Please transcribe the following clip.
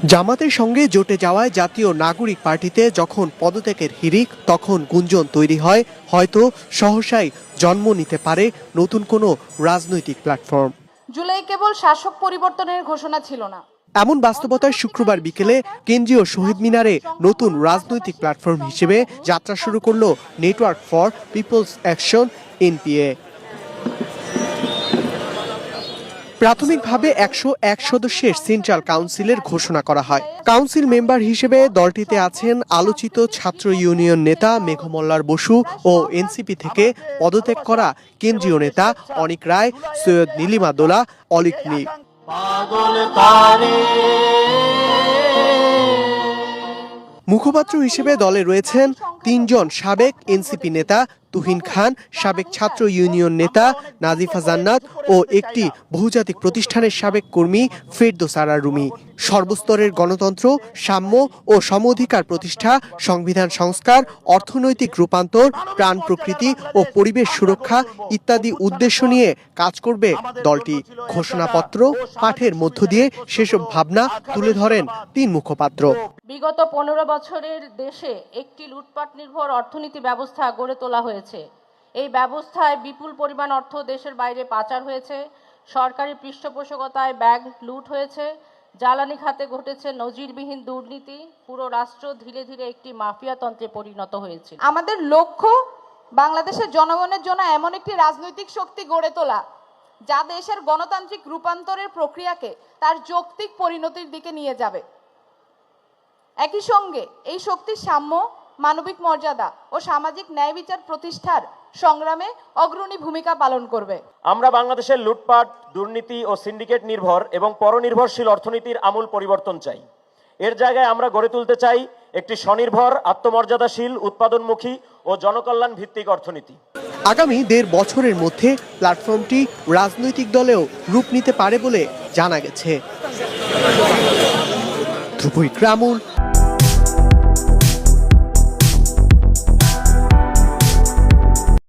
জামাতের সঙ্গে জোটে যাওয়ায় জাতীয় নাগরিক পার্টিতে যখন পদত্যাগের হিড়িক, তখন গুঞ্জন তৈরি হয় হয়তো সহসাই জন্ম নিতে পারে নতুন কোনো রাজনৈতিক প্ল্যাটফর্ম। জুলাই কেবল শাসক পরিবর্তনের ঘোষণা ছিল না। এমন বাস্তবতায় শুক্রবার বিকেলে কেন্দ্রীয় শহীদ মিনারে নতুন রাজনৈতিক প্ল্যাটফর্ম হিসেবে যাত্রা শুরু করল network for peoples action NPA. প্রাথমিকভাবে 101 সদস্যের সেন্ট্রাল কাউন্সিলের ঘোষণা করা হয়। কাউন্সিল মেম্বার হিসেবে দলটিতে আছেন আলোচিত ছাত্র ইউনিয়ন নেতা মেঘমল্লার বসু ও এনসিপি থেকে পদত্যাগ করা কেন্দ্রীয় নেতা অনিক রায়, সৈয়দ নীলিমা দোলা, অলিক নী। মুখপাত্র হিসেবে দলে রয়েছেন 3 জন সাবেক এনসিপি নেতা, তুহিন খান, সাবেক ছাত্র ইউনিয়ন নেতা নাজিফা জান্নাত ও একটি বহুজাতিক প্রতিষ্ঠানের সাবেক কর্মী ফেরদৌস আরা রুমি। সর্বস্তরের গণতন্ত্র, সাম্য ও সমঅধিকার প্রতিষ্ঠা, সংবিধান সংস্কার, অর্থনৈতিক রূপান্তর, প্রাণ প্রকৃতি ও পরিবেশ সুরক্ষা ইত্যাদি উদ্দেশ্য নিয়ে কাজ করবে দলটি। ঘোষণাপত্র পাঠের মধ্য দিয়ে সেসব ভাবনা তুলে ধরেন 3 মুখপাত্র। বিগত 15 বছরের দেশে একটি লুটপাট নির্ভর অর্থনীতি ব্যবস্থা গড়ে তোলা হয়েছে। এই ব্যবস্থায় বিপুল পরিমাণ অর্থ দেশের বাইরে পাচার হয়েছে, সরকারি পৃষ্ঠপোষকতায় ব্যাংক লুট হয়েছে, জ্বালানি খাতে ঘটেছে নজিরবিহীন দুর্নীতি, পুরো রাষ্ট্র ধীরে ধীরে একটি মাফিয়াতন্ত্রে পরিণত হয়েছে। আমাদের লক্ষ্য বাংলাদেশের জনগণের জন্য এমন একটি রাজনৈতিক শক্তি গড়ে তোলা যা দেশের গণতান্ত্রিক রূপান্তরের প্রক্রিয়াকে তার যৌক্তিক পরিণতির দিকে নিয়ে যাবে। একই সঙ্গে এই শক্তির সাম্য, মানবিক মর্যাদা ও সামাজিক ন্যায় বিচার প্রতিষ্ঠার সংগ্রামে অগ্রণী ভূমিকা পালন করবে। আমরা বাংলাদেশের লুটপাট, দুর্নীতি ও সিন্ডিকেট নির্ভর এবং পরনির্ভরশীল অর্থনীতির আমূল পরিবর্তন চাই। এর জায়গায় আমরা গড়ে তুলতে চাই একটি স্বনির্ভর, আত্মমর্যাদাশীল, উৎপাদনমুখী ও জনকল্যাণ ভিত্তিক অর্থনীতি। আগামী 1.5 বছরের মধ্যে প্ল্যাটফর্মটি রাজনৈতিক দলেও রূপ নিতে পারে বলে জানা গেছে। ধ্রুব ইকরামুল,